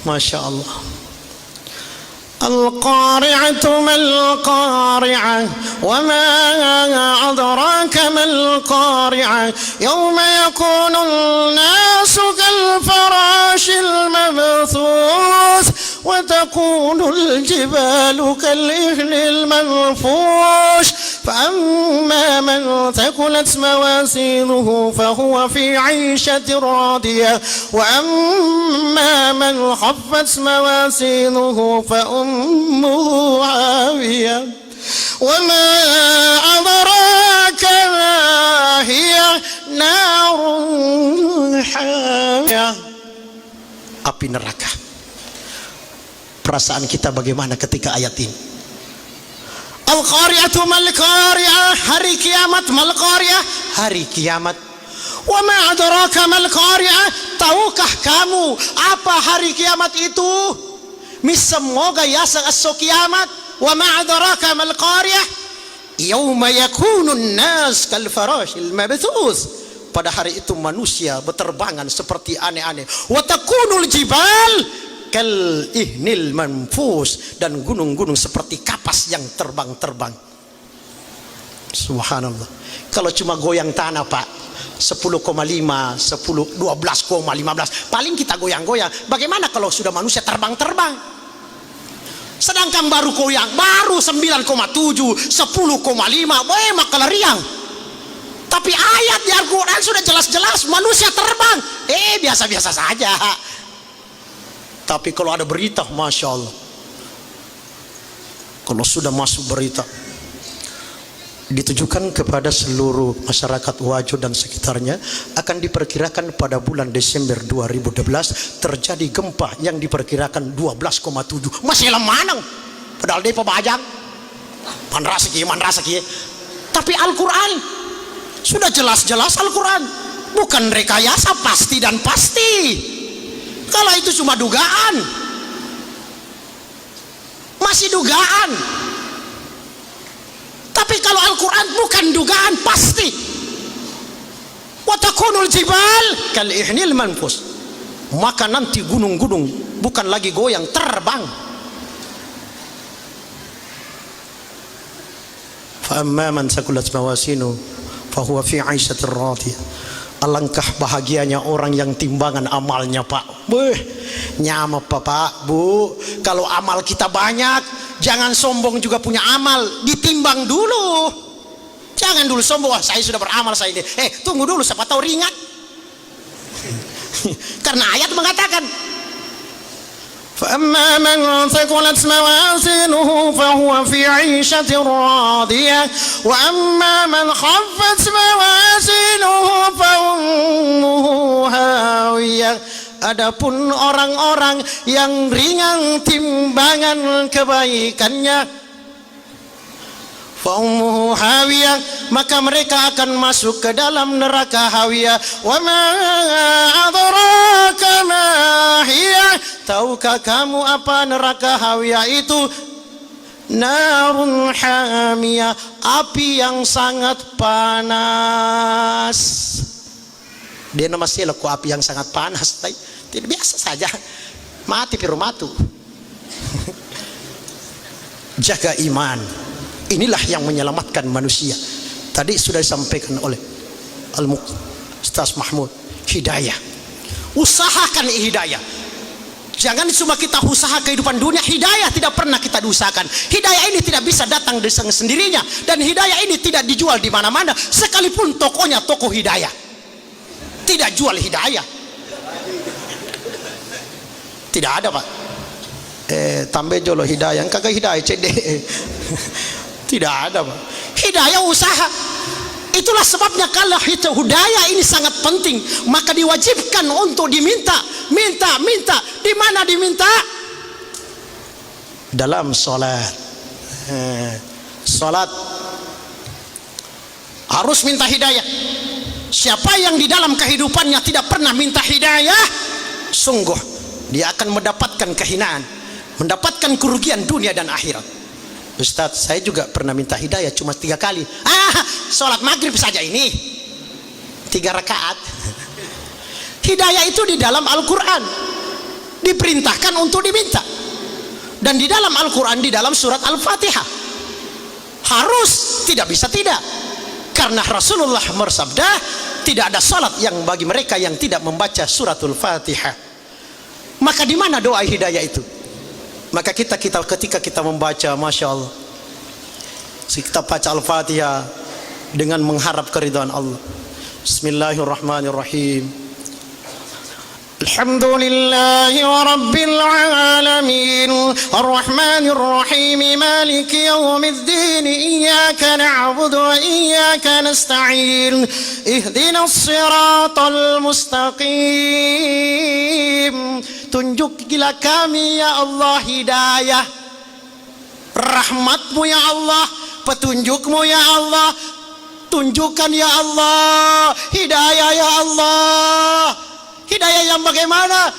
Masya Allah. القارعة ما القارعة وما أدراك ما القارعة يوم يكون الناس كالفراش المبثوث وتكون الجبال كالإهل المنفوش فأما من ثقلت موازينه فهو في عيشة راضية وأما من خفت موازينه فأمه هاوية وما أدراك ما هي نار حامية. Api neraka. Perasaan kita bagaimana ketika ayat ini? Al-Qari'atu mal-Qari'ah, hari kiamat. Mal-Qari'ah, hari kiamat. Wa ma adraka mal-Qari'ah, tahukah kamu apa hari kiamat itu? Misemoga yasa aso kiamat. Wa ma adraka mal-Qari'ah, yauma yakunun nas kal farashil mabthus. Pada hari itu manusia berterbangan seperti aneh-aneh. Wa takunul jibal kal ihnil manfus, dan gunung-gunung seperti kapas yang terbang-terbang. Subhanallah. Kalau cuma goyang tanah Pak, 10,5, 10, 12,15 paling kita goyang-goyang. Bagaimana kalau sudah manusia terbang-terbang? Sedangkan baru goyang baru 9,7, 10,5, maka lariang. Tapi ayat di Al-Quran sudah jelas-jelas manusia terbang. Biasa-biasa saja. Tapi kalau ada berita, Masya Allah, kalau sudah masuk berita ditujukan kepada seluruh masyarakat Wajo dan sekitarnya, akan diperkirakan pada bulan Desember 2012 terjadi gempa yang diperkirakan 12,7. Masih lemanang padahal dia pebajang manrasaki. Tapi Al-Quran sudah jelas-jelas, Al-Quran bukan rekayasa, pasti dan pasti. Kalau itu cuma dugaan, masih dugaan. Tapi kalau Al-Quran bukan dugaan, pasti. Wa takunul jibal kal ihnil manfus, maka nanti gunung-gunung bukan lagi goyang, terbang. Fa amma man saqulat mawazinu fa huwa fi 'aishatir radiyah. Alangkah bahagianya orang yang timbangan amalnya Pak. Nyama Pak, Bu. Kalau amal kita banyak, jangan sombong juga punya amal. Ditimbang dulu. Jangan dulu sombong, wah saya sudah beramal saya ini. Tunggu dulu, siapa tahu ringan. Karena ayat mengatakan, فأما من ثقلت موازينه فهو في عيشة راضية وأما من خفت موازينه فأمه هاوية. Adapun orang-orang yang ringan timbangan kebaikannya, fa'ummuhu hawiyah, maka mereka akan masuk ke dalam neraka hawiyah. Wa ma adraka ma hiya, tahukah kamu apa neraka hawiyah itu? Narun hamiyah, api yang sangat panas. Dia nama silaku api yang sangat panas. Tidak biasa saja, mati pirumatu. Jaga iman. Inilah yang menyelamatkan manusia. Tadi sudah disampaikan oleh Ustaz Mahmud, hidayah. Usahakan hidayah. Jangan cuma kita usaha kehidupan dunia, hidayah tidak pernah kita usahakan. Hidayah ini tidak bisa datang dengan sendirinya, dan hidayah ini tidak dijual di mana-mana. Sekalipun tokonya toko hidayah, tidak jual hidayah. Tidak ada Pak. Tambah jolo hidayah, kagak hidayah cede. Tidak ada Pak. Hidayah usaha. Itulah sebabnya kalau hidayah ini sangat penting, maka diwajibkan untuk diminta. Minta. Di mana diminta? Dalam sholat. Sholat harus minta hidayah. Siapa yang di dalam kehidupannya tidak pernah minta hidayah, sungguh dia akan mendapatkan kehinaan, mendapatkan kerugian dunia dan akhirat. Ustadz, saya juga pernah minta hidayah cuma 3 kali. Sholat maghrib saja ini 3 rakaat. Hidayah itu di dalam Al-Quran. diperintahkan untuk diminta. Dan di dalam Al-Quran, di dalam surat Al-Fatihah, harus, tidak bisa tidak, karena Rasulullah bersabda, tidak ada salat yang bagi mereka yang tidak membaca suratul Fatihah. Maka di mana doa hidayah itu? Maka kita ketika kita membaca, masya Allah, kita baca Al-Fatihah dengan mengharap keridhaan Allah. Bismillahirrahmanirrahim. Alhamdulillahi rabbil alamin, arrahmanir rahim, maliki yaumiddin, iyyaka na'budu wa iyyaka nasta'in, ihdinas siratal mustaqim. Tunjukilah kami ya Allah hidayah, rahmatmu ya Allah, petunjukmu ya Allah. Tunjukkan ya Allah hidayah ya Allah. Hidayah yang bagaimana?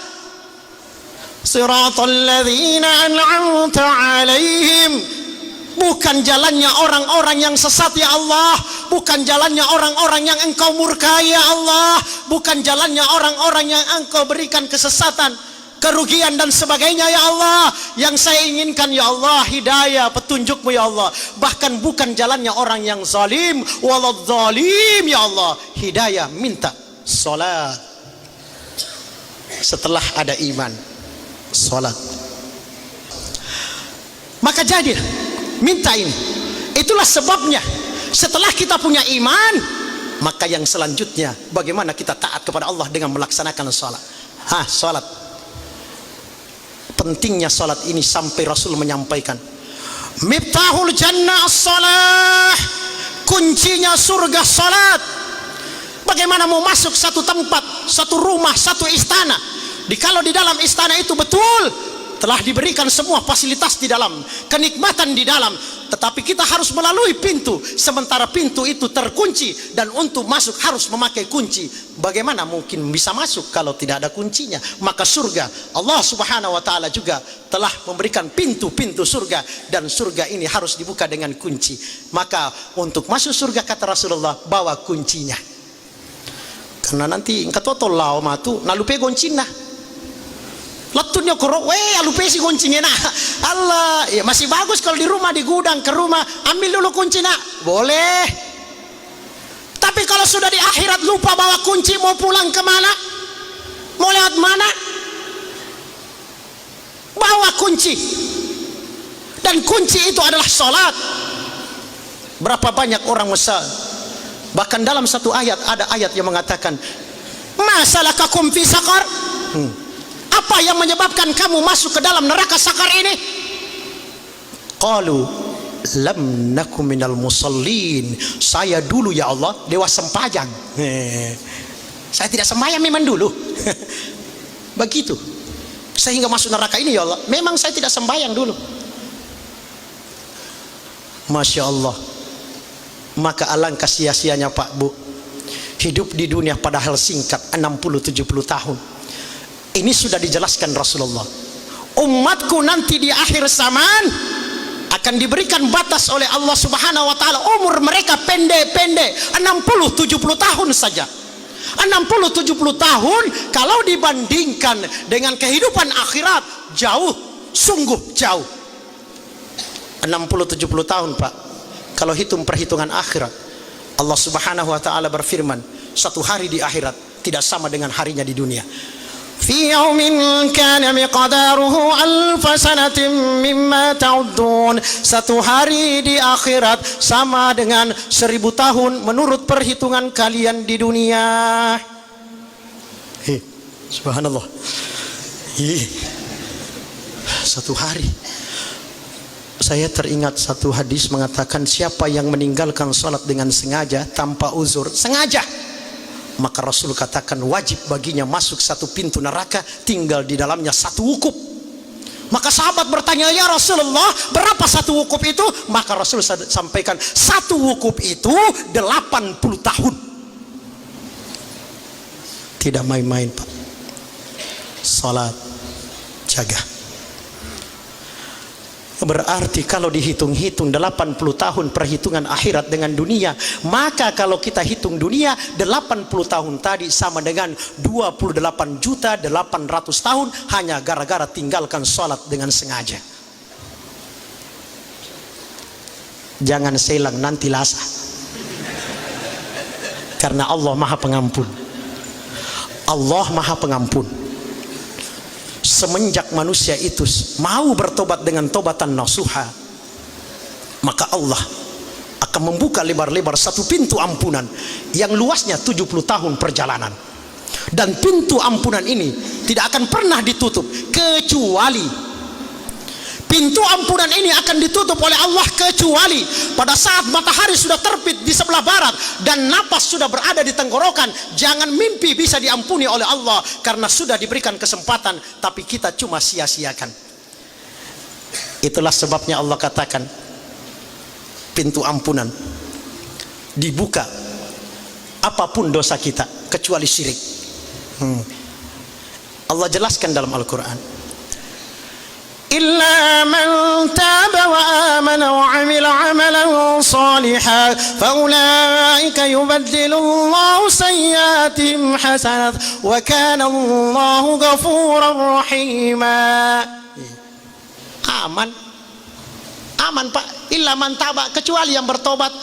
Siratal ladzina an'amta 'alaihim. Bukan jalannya orang-orang yang sesat ya Allah, bukan jalannya orang-orang yang Engkau murkai ya Allah, bukan jalannya orang-orang yang Engkau berikan kesesatan, kerugian dan sebagainya ya Allah. Yang saya inginkan ya Allah hidayah, petunjukmu ya Allah. Bahkan bukan jalannya orang yang zalim, waladzalim ya Allah. Hidayah, minta salat. Setelah ada iman, salat. Maka jadi minta ini. Itulah sebabnya setelah kita punya iman, maka yang selanjutnya bagaimana kita taat kepada Allah dengan melaksanakan salat. Salat. Pentingnya salat ini sampai Rasul menyampaikan, miftahul jannah as-salah. Kuncinya surga salat. Bagaimana mau masuk satu tempat, satu rumah, satu istana, kalau di dalam istana itu betul telah diberikan semua fasilitas di dalam, kenikmatan di dalam, tetapi kita harus melalui pintu, sementara pintu itu terkunci, dan untuk masuk harus memakai kunci. Bagaimana mungkin bisa masuk kalau tidak ada kuncinya? Maka surga, Allah subhanahu wa ta'ala juga telah memberikan pintu-pintu surga, dan surga ini harus dibuka dengan kunci. Maka untuk masuk surga, kata Rasulullah, bawa kuncinya. Karena nanti katoto lao matu nalupe goncina latunnya koro alupe si goncinya nah Allah ya, masih bagus kalau di rumah, di gudang, ke rumah ambil dulu kuncinya boleh. Tapi kalau sudah di akhirat lupa bawa kunci, mau pulang kemana, mau lewat mana, bawa kunci. Dan kunci itu adalah salat. Berapa banyak orang mesal, bahkan dalam satu ayat ada ayat yang mengatakan, masalakakum fi sakar? Apa yang menyebabkan kamu masuk ke dalam neraka sakar ini? Qalu lam nakum minal musallin. Saya dulu ya Allah dewa sempajang. Saya tidak sembahyang memang dulu. Begitu. Sehingga masuk neraka ini ya Allah. Memang saya tidak sembahyang dulu. Masya Allah. Maka alangkah sia-sianya Pak Bu, hidup di dunia padahal singkat, 60-70 tahun. Ini sudah dijelaskan Rasulullah, umatku nanti di akhir zaman akan diberikan batas oleh Allah subhanahu wa ta'ala. Umur mereka pendek-pendek, 60-70 tahun saja. 60-70 tahun kalau dibandingkan dengan kehidupan akhirat, jauh, sungguh jauh. 60-70 tahun Pak, kalau hitung perhitungan akhirat, Allah subhanahu wa ta'ala berfirman, satu hari di akhirat tidak sama dengan harinya di dunia. Fi yaumin kana miqdaruhu alf sanatin mimma ta'uddun. Satu hari di akhirat sama dengan 1000 tahun menurut perhitungan kalian di dunia. Subhanallah. Satu hari. Saya teringat satu hadis mengatakan, siapa yang meninggalkan salat dengan sengaja tanpa uzur, sengaja, maka Rasul katakan wajib baginya masuk satu pintu neraka, tinggal di dalamnya satu wukuf. Maka sahabat bertanya, ya Rasulullah, berapa satu wukuf itu? Maka Rasul sampaikan, satu wukuf itu 80 tahun. Tidak main-main Pak. Salat, jaga. Berarti kalau dihitung-hitung 80 tahun perhitungan akhirat dengan dunia, maka kalau kita hitung dunia 80 tahun tadi sama dengan 28.800.000 tahun hanya gara-gara tinggalkan sholat dengan sengaja. Jangan selang nanti lasa, karena Allah Maha Pengampun. Allah Maha Pengampun. Semenjak manusia itu mau bertobat dengan tobatan nasuha, maka Allah akan membuka lebar-lebar satu pintu ampunan yang luasnya 70 tahun perjalanan. Dan pintu ampunan ini tidak akan pernah ditutup, kecuali pintu ampunan ini akan ditutup oleh Allah kecuali pada saat matahari sudah terbit di sebelah barat dan napas sudah berada di tenggorokan. Jangan mimpi bisa diampuni oleh Allah, karena sudah diberikan kesempatan tapi kita cuma sia-siakan. Itulah sebabnya Allah katakan pintu ampunan dibuka apapun dosa kita kecuali syirik. Allah jelaskan dalam Al-Quran, إلا من تاب وآمن وعمل عملا صالحا فأولئك يبدل الله سيئاتهم حسنات وكان الله غفورا رحيما. Aman Pak, illa man taba, kecuali yang bertobat,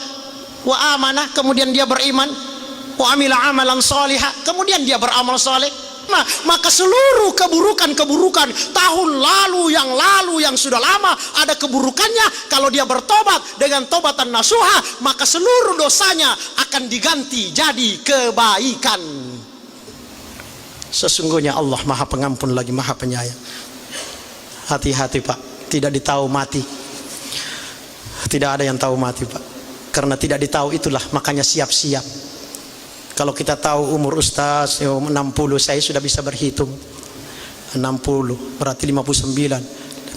wa amanah, kemudian dia beriman, wa amila amalan salihah, kemudian dia beramal saleh. Maka seluruh keburukan-keburukan tahun lalu yang sudah lama ada keburukannya, kalau dia bertobat dengan tobatan nasuha, maka seluruh dosanya akan diganti jadi kebaikan. Sesungguhnya Allah Maha Pengampun lagi Maha Penyayang. Hati-hati Pak, tidak ditahu mati. Tidak ada yang tahu mati Pak, karena tidak ditahu itulah makanya siap-siap. Kalau kita tahu umur Ustaz 60, saya sudah bisa berhitung 60 berarti 59,9,9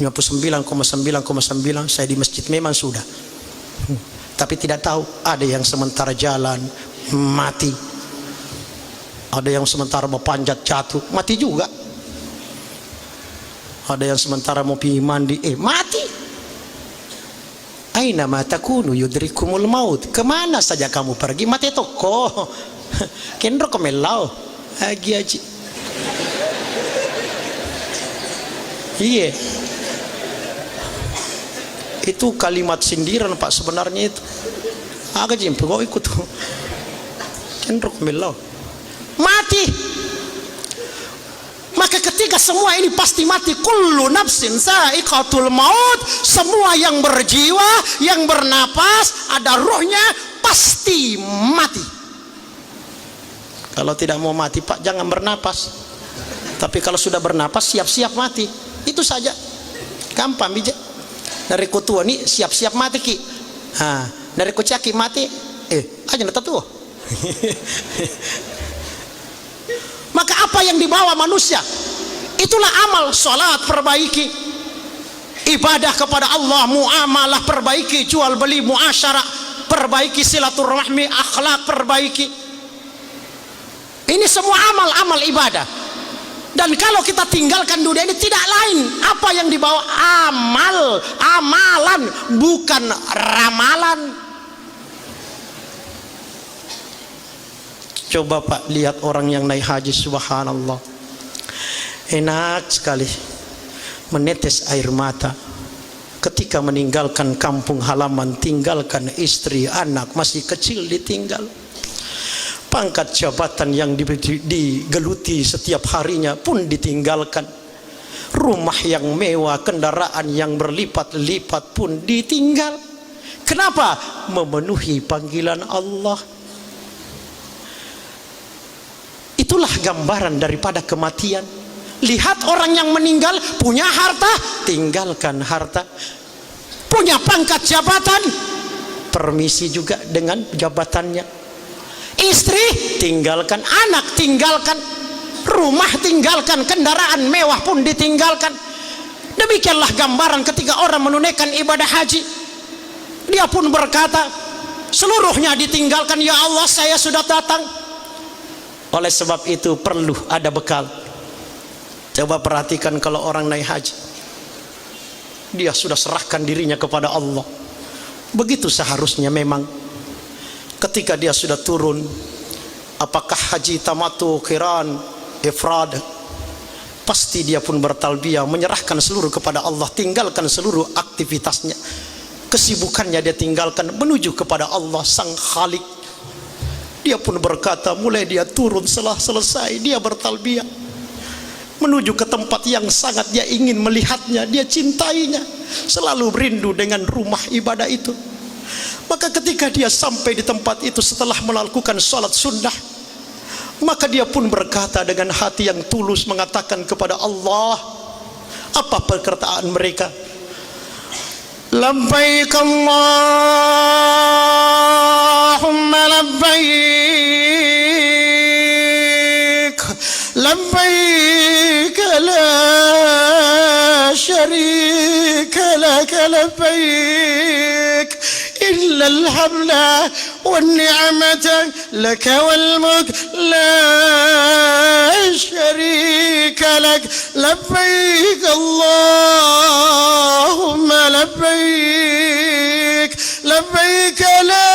saya di masjid memang sudah. Tapi tidak tahu ada yang sementara jalan mati, ada yang sementara mau panjat jatuh mati juga, ada yang sementara mau pergi mandi mati. Aina ma takunu yudrikumul maut, kemana saja kamu pergi mati toko. Kendro kemelau lagi aja. Iya, itu kalimat sindiran Pak sebenarnya itu. Agak jempol kok ikut. Kendro kemelau mati. Maka ketika semua ini pasti mati, kullu nafsin sa'iqatul maut, semua yang berjiwa, yang bernapas, ada ruhnya pasti mati. Kalau tidak mau mati Pak, jangan bernapas. Tapi kalau sudah bernapas, siap-siap mati. Itu saja, gampang bijak. Dari kutua nih siap-siap mati ki. Dari kucaki mati, aja neta tuh. Maka apa yang dibawa manusia, itulah amal. Salat perbaiki, ibadah kepada Allah, muamalah perbaiki, jual beli muasyarah perbaiki, silaturahmi, akhlak perbaiki. Ini semua amal-amal ibadah. Dan kalau kita tinggalkan dunia ini, tidak lain apa yang dibawa amalan, bukan ramalan. Coba Pak lihat orang yang naik haji, subhanallah, enak sekali menetes air mata ketika meninggalkan kampung halaman, tinggalkan istri, anak masih kecil ditinggal, pangkat jabatan yang digeluti setiap harinya pun ditinggalkan, rumah yang mewah, kendaraan yang berlipat-lipat pun ditinggal. Kenapa? Memenuhi panggilan Allah. Itulah gambaran daripada kematian. Lihat orang yang meninggal, punya harta, tinggalkan harta. Punya pangkat jabatan, permisi juga dengan jabatannya. Istri tinggalkan, anak tinggalkan, rumah tinggalkan, kendaraan mewah pun ditinggalkan. Demikianlah gambaran ketika orang menunaikan ibadah haji. Dia pun berkata, seluruhnya ditinggalkan, ya Allah saya sudah datang. Oleh sebab itu perlu ada bekal. Coba perhatikan kalau orang naik haji, dia sudah serahkan dirinya kepada Allah. Begitu seharusnya memang. Ketika dia sudah turun, apakah haji tamattu, qiran, ifrad, pasti dia pun bertalbiyah, menyerahkan seluruh kepada Allah, tinggalkan seluruh aktivitasnya, kesibukannya dia tinggalkan, menuju kepada Allah sang Khalik. Dia pun berkata, mulai dia turun setelah selesai, dia bertalbiyah, menuju ke tempat yang sangat dia ingin melihatnya, dia cintainya, selalu rindu dengan rumah ibadah itu. Maka ketika dia sampai di tempat itu setelah melakukan salat sunnah, maka dia pun berkata dengan hati yang tulus, mengatakan kepada Allah, apa perkataan mereka? Labbaik Allahumma labbaik, labbaik la syarika lak, labbaik إلا الحمد والنعمة لك والملك لا شريك لك لبيك اللهم لبيك لبيك لا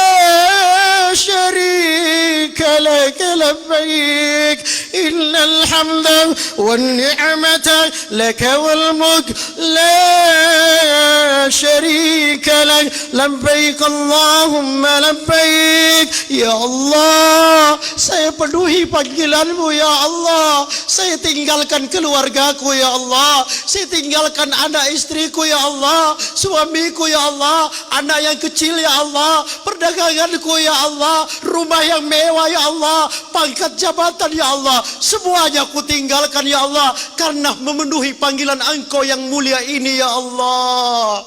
شريك لك لبيك إن الحمد والنعمة لك والملك لا شريك لك لبيك اللهم لبيك. Ya Allah, saya penuhi panggilanmu ya Allah. Saya tinggalkan keluargaku ya Allah, saya tinggalkan anak istriku ya Allah, suamiku ya Allah, anak yang kecil ya Allah, perdaganganku ya Allah, rumah yang mewah ya Allah, pangkat jabatan ya Allah, semuanya aku tinggalkan ya Allah, karena memenuhi panggilan Engkau yang mulia ini ya Allah.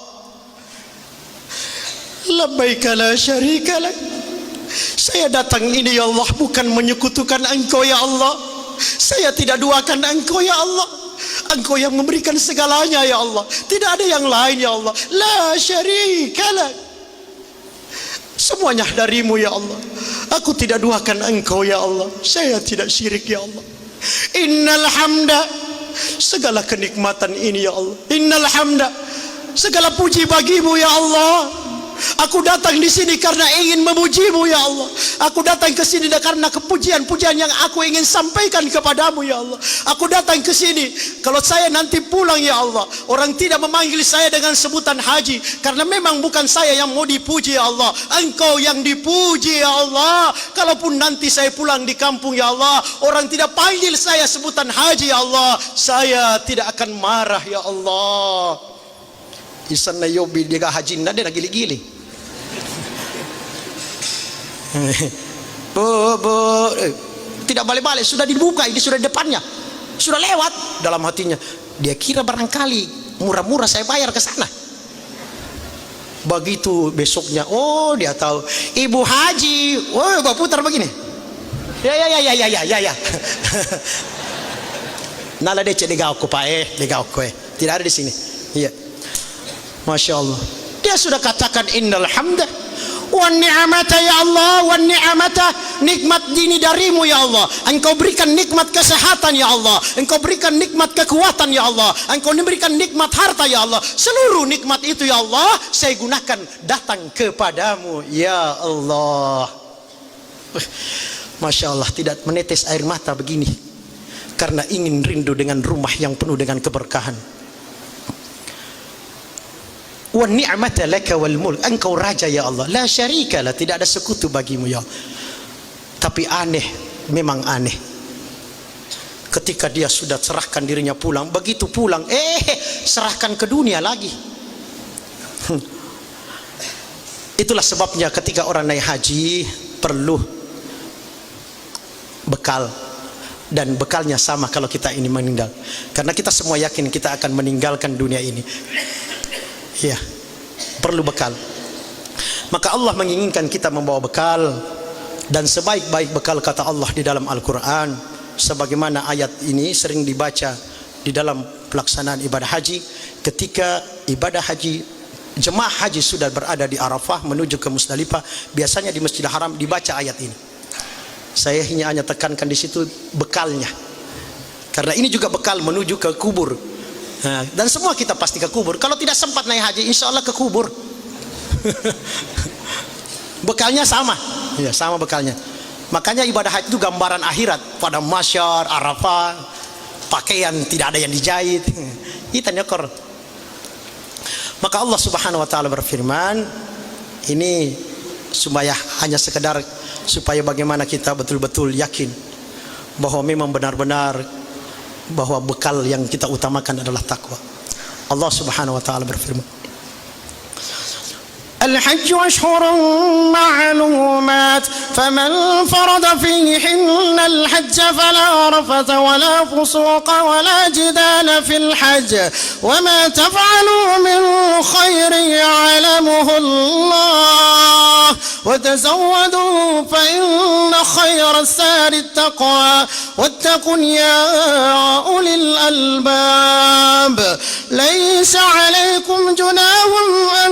Labbaika la syarika lak. Saya datang ini ya Allah bukan menyekutukan Engkau ya Allah. Saya tidak duakan Engkau ya Allah. Engkau yang memberikan segalanya ya Allah, tidak ada yang lain ya Allah. La syarika lak. Semuanya darimu ya Allah. Aku tidak duakan Engkau ya Allah. Saya tidak syirik ya Allah. Innal hamda, segala kenikmatan ini ya Allah. Innal hamda, segala puji bagimu ya Allah. Aku datang di sini karena ingin memujimu ya Allah. Aku datang ke sini karena kepujian-pujian yang aku ingin sampaikan kepadamu ya Allah. Aku datang ke sini, kalau saya nanti pulang ya Allah, orang tidak memanggil saya dengan sebutan haji, karena memang bukan saya yang mau dipuji ya Allah, Engkau yang dipuji ya Allah. Kalaupun nanti saya pulang di kampung ya Allah, orang tidak panggil saya sebutan haji ya Allah, saya tidak akan marah ya Allah. Isan na yobi dia haji na dia gili-gili. Tidak balik-balik, sudah dibuka, ini sudah di depannya, sudah lewat. Dalam hatinya dia kira barangkali murah-murah saya bayar ke sana. Begitu besoknya, oh dia tahu ibu haji, oh gua putar begini. Ya. Nala dece legao ko pa legao ko tidak ada di sini. Iya. Masya Allah, dia sudah katakan innal hamda wan ni'mata ya Allah, wan ni'mata, nikmat dini darimu ya Allah. Engkau berikan nikmat kesehatan ya Allah, Engkau berikan nikmat kekuatan ya Allah, Engkau berikan nikmat harta ya Allah. Seluruh nikmat itu ya Allah saya gunakan datang kepadamu ya Allah. Masya Allah, tidak menetes air mata begini karena ingin rindu dengan rumah yang penuh dengan keberkahan. Wa ni'mata laka wal mulk, Engkau raja ya Allah, la syarika la, tidak ada sekutu bagimu ya Allah. Tapi aneh, memang aneh, ketika dia sudah serahkan dirinya pulang, begitu pulang serahkan ke dunia lagi. Itulah sebabnya ketika orang naik haji perlu bekal, dan bekalnya sama kalau kita ini meninggal, karena kita semua yakin kita akan meninggalkan dunia ini. Ya, perlu bekal. Maka Allah menginginkan kita membawa bekal, dan sebaik-baik bekal kata Allah di dalam Al-Quran, sebagaimana ayat ini sering dibaca di dalam pelaksanaan ibadah haji. Ketika ibadah haji, jemaah haji sudah berada di Arafah menuju ke Musdalifah, biasanya di Masjidil Haram dibaca ayat ini. Saya hanya tekankan di situ bekalnya, karena ini juga bekal menuju ke kubur. Dan semua kita pasti ke kubur. Kalau tidak sempat naik haji, insya Allah ke kubur. Bekalnya sama, ya sama bekalnya. Makanya ibadah haji itu gambaran akhirat. Pada masyar, Arafah, pakaian tidak ada yang dijahit. Kita nyokor. Maka Allah Subhanahu wa taala berfirman, ini supaya hanya sekedar supaya bagaimana kita betul-betul yakin bahwa memang benar-benar bahwa bekal yang kita utamakan adalah takwa. Allah Subhanahu wa taala berfirman, الحج أشهر معلومات فمن فرض فيهن الحج فلا رفث ولا فسوق ولا جدال في الحج وما تفعلوا من خير يعلمه الله وتزودوا فإن خير الزاد التقوى واتقون يا أولي الألباب ليس عليكم جناح أن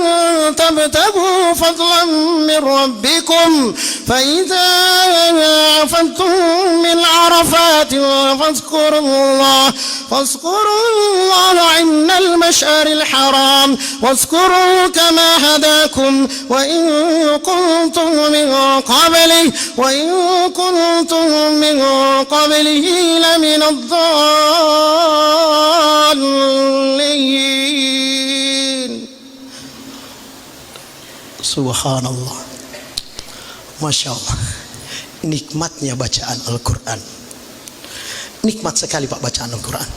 تبتغوا فضلا من ربكم فإذا أفضتم من عرفات فاذكروا الله عند المشعر الحرام واذكروا كما هداكم وإن كنتم من قبله لمن الضالين. Subhanallah, Masya Allah, nikmatnya bacaan Al-Quran. Nikmat sekali Pak bacaan Al-Quran,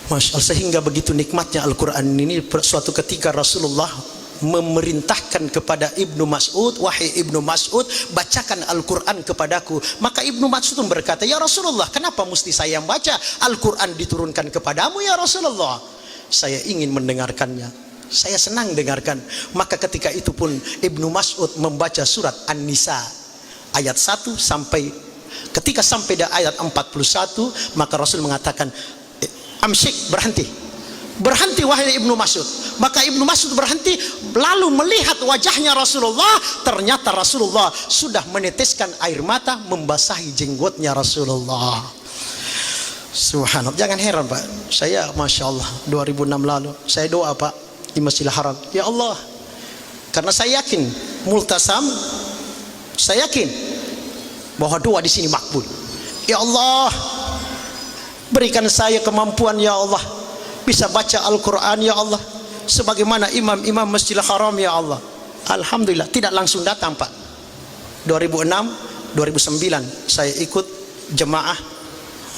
Masya Allah. Sehingga begitu nikmatnya Al-Quran ini, suatu ketika Rasulullah memerintahkan kepada Ibnu Mas'ud, wahai Ibnu Mas'ud, bacakan Al-Quran kepadaku. Maka Ibnu Mas'ud berkata, ya Rasulullah, kenapa mesti saya yang baca? Al-Quran diturunkan kepadamu ya Rasulullah. Saya ingin mendengarkannya, saya senang dengarkan. Maka ketika itu pun Ibnu Mas'ud membaca surat An-Nisa ayat 1 sampai ketika sampai di ayat 41, maka Rasul mengatakan, amsyik, berhenti wahai Ibnu Mas'ud. Maka Ibnu Mas'ud berhenti, lalu melihat wajahnya Rasulullah. Ternyata Rasulullah sudah meneteskan air mata membasahi jenggotnya Rasulullah. Subhanallah. Jangan heran Pak, saya Masya Allah 2006 lalu saya doa Pak di Masjidil Haram, ya Allah, karena saya yakin multasam, saya yakin bahwa doa di sini makbul. Ya Allah, berikan saya kemampuan ya Allah, bisa baca Al-Quran ya Allah, sebagaimana imam-imam Masjidil Haram ya Allah. Alhamdulillah, tidak langsung datang Pak. 2006, 2009 saya ikut jemaah.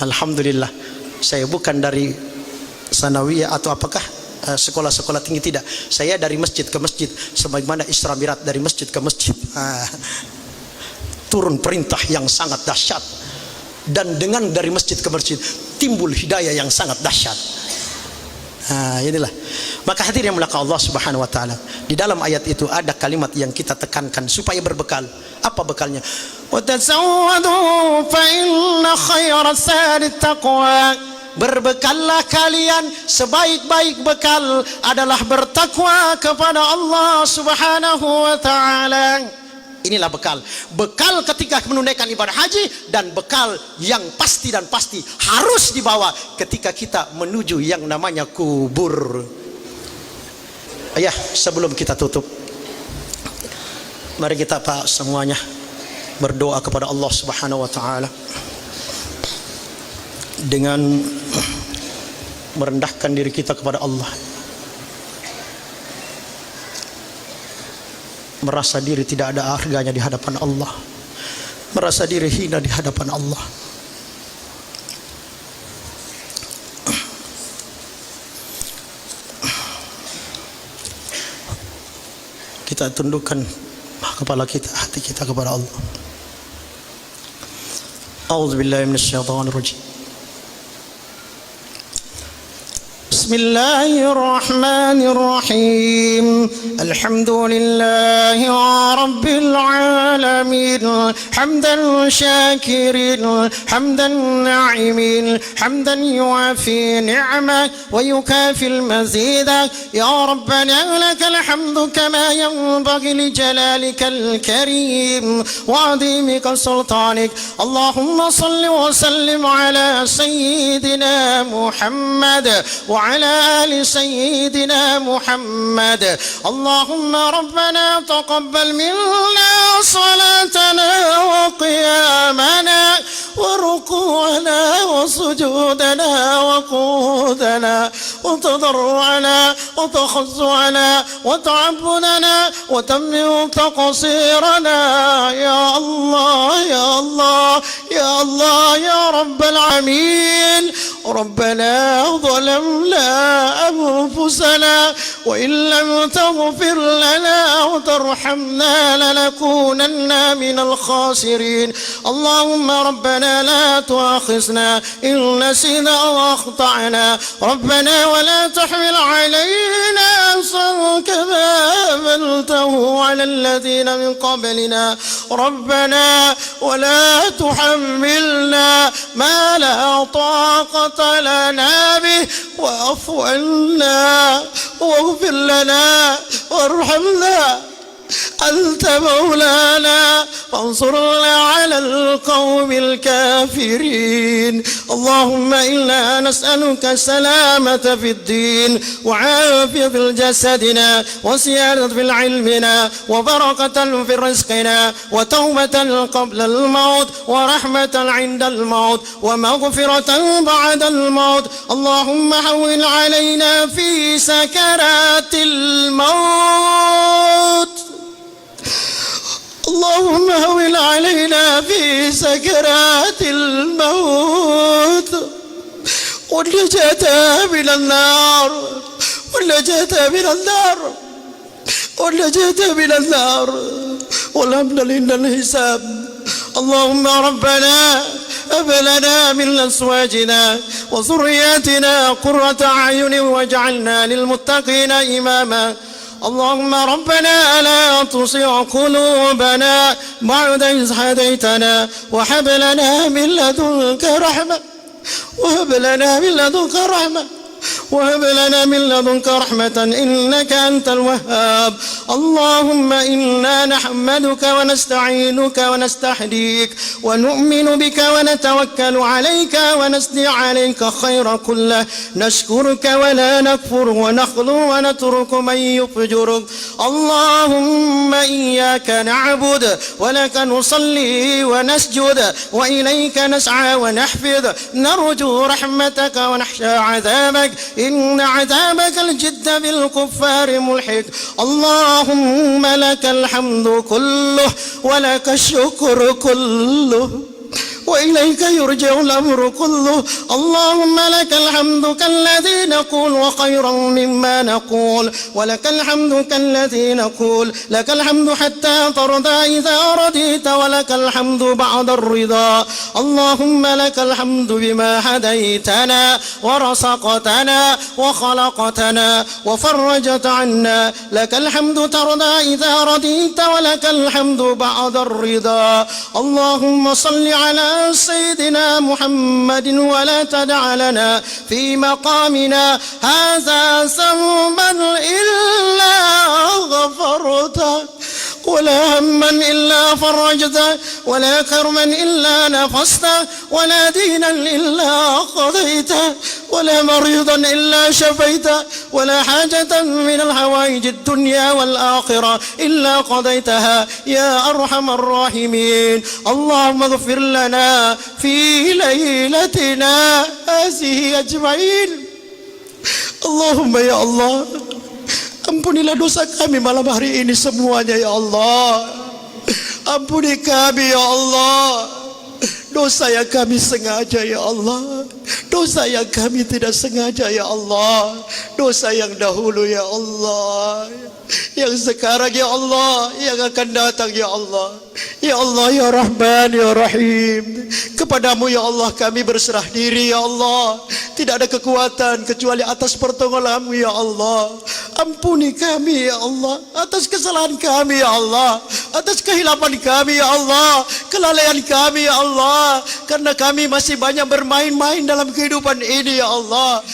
Alhamdulillah, saya bukan dari sanawiyah atau apakah sekolah-sekolah tinggi, tidak. Saya dari masjid ke masjid, sebagaimana Isra Mi'raj dari masjid ke masjid. Turun perintah yang sangat dahsyat, dan dengan dari masjid ke masjid timbul hidayah yang sangat dahsyat. Inilah. Maka hadirin yang muliakan Allah Subhanahu wa taala, di dalam ayat itu ada kalimat yang kita tekankan supaya berbekal. Apa bekalnya? Wa tazawwadu fa inna khairas zadi taqwa. Berbekallah kalian, sebaik-baik bekal adalah bertakwa kepada Allah Subhanahu wa taala. Inilah bekal. Bekal ketika menunaikan ibadah haji, dan bekal yang pasti dan pasti harus dibawa ketika kita menuju yang namanya kubur. Ayah, sebelum kita tutup, mari kita Pak semuanya berdoa kepada Allah Subhanahu wa taala dengan merendahkan diri kita kepada Allah, merasa diri tidak ada harganya di hadapan Allah, merasa diri hina di hadapan Allah. Kita tundukkan kepala kita, hati kita kepada Allah. A'udzubillahi minasyaitonir rajim. بسم الله الرحمن الرحيم الحمد لله رب العالمين حمدا شاكرين حمدا ناعمين حمدا يوافي نعمه ويكافي المزيد يا ربنا لك الحمد كما ينبغي لجلالك الكريم وعظيمك سلطانك. اللهم صل وسلم على سيدنا محمد وعلى آل سيدنا محمد. اللهم ربنا تقبل منا صلاتنا وقيامنا وركوعنا وسجودنا وقودنا وتضرعنا وتخضعنا وتعبدنا وتمم تقصيرنا يا الله يا الله يا الله يا رب العالمين. ربنا ظلمنا أنفسنا وإن لم تغفر لنا وترحمنا لنكونن من الخاسرين. اللهم ربنا لا تؤاخذنا إن نسينا أو أخطأنا. ربنا ولا تحمل علينا إصرا كما حملته على الذين من قبلنا. ربنا ولا تحملنا ما لا طاقة لنا به واعف عنا واغفر لنا وارحمنا أنت مولانا فانصرنا على القوم الكافرين. اللهم إنا نسألك السلامة في الدين وعافية في جسدنا وسيادة في علمنا وبركة في رزقنا وتوبة قبل الموت ورحمة عند الموت ومغفرة بعد الموت. اللهم هون علينا في سكرات الموت. اللهم هون علينا في سكرات الموت والنجاة من النار والنجاة من النار والنجاة من النار والأمن من الحساب. اللهم ربنا هب لنا من أزواجنا وذرياتنا قرة أعين واجعلنا للمتقين إماما. اللهم ربنا لا تزغ قلوبنا بعد إذ هديتنا وهب لنا من لدنك رحمة وهب لنا من لدنك رحمة وهب لنا من لدنك رحمة إنك أنت الوهاب. اللهم إنا نحمدك ونستعينك ونستهديك ونؤمن بك ونتوكل عليك ونثني عليك خير كله. نشكرك ولا نكفر ونخلو ونترك من يفجرك. اللهم إياك نعبد ولك نصلي ونسجد وإليك نسعى ونحفظ نرجو رحمتك ونخشى عذابك إن عذابك الجد بالكفار ملحق. اللهم لك الحمد كله ولك الشكر كله وإليك يرجع الأمر كله. اللهم لك الحمد كالذي نقول وخيرا مما نقول ولك الحمد كالذي نقول. لك الحمد حتى ترضى إذا رضيت ولك الحمد بعد الرضا. اللهم لك الحمد بما هديتنا ورزقتنا وخلقتنا وفرجت عنا. لك الحمد ترضى إذا رضيت ولك الحمد بعد الرضا. اللهم صل على سيدنا محمد ولا تدع لنا في مقامنا هذا ذنبا إلا غفرته ولا هما إلا فرجته ولا كرما إلا نفسته ولا دينا إلا قضيته ولا مريضا إلا شفيته ولا حاجة من الحوائج الدنيا والآخرة إلا قضيتها يا أرحم الراحمين. اللهم اغفر لنا في ليلتنا هذه أجمعين. اللهم يا الله ampunilah dosa kami malam hari ini semuanya ya Allah. Ampuni kami ya Allah. dosa yang kami sengaja ya Allah, dosa yang kami tidak sengaja ya Allah, dosa yang dahulu ya Allah, yang sekarang ya Allah, yang akan datang ya Allah. Ya Allah ya Rahman ya Rahim, kepadamu ya Allah kami berserah diri ya Allah. Tidak ada kekuatan kecuali atas pertolonganmu ya Allah. Ampuni kami ya Allah atas kesalahan kami ya Allah, atas kehilapan kami ya Allah, kelalaian kami ya Allah, karena kami masih banyak bermain-main dalam kehidupan ini ya Allah.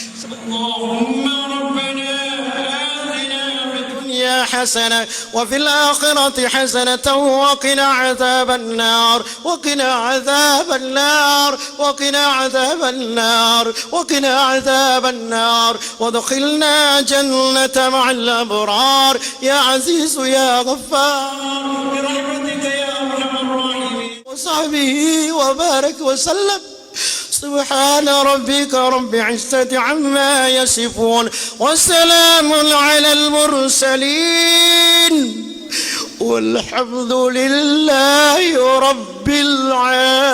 يا حسنة وفي الآخرة حسنة وقنا عذاب النار وقنا عذاب النار وقنا عذاب النار وقنا عذاب النار وادخلنا جنة مع الأبرار يا عزيز يا غفار برحمتك يا أرحم الراحمين وصحبه وبارك وسلم. سبحان ربك رب العزة عما يصفون وسلام على المرسلين والحمد لله رب العالمين.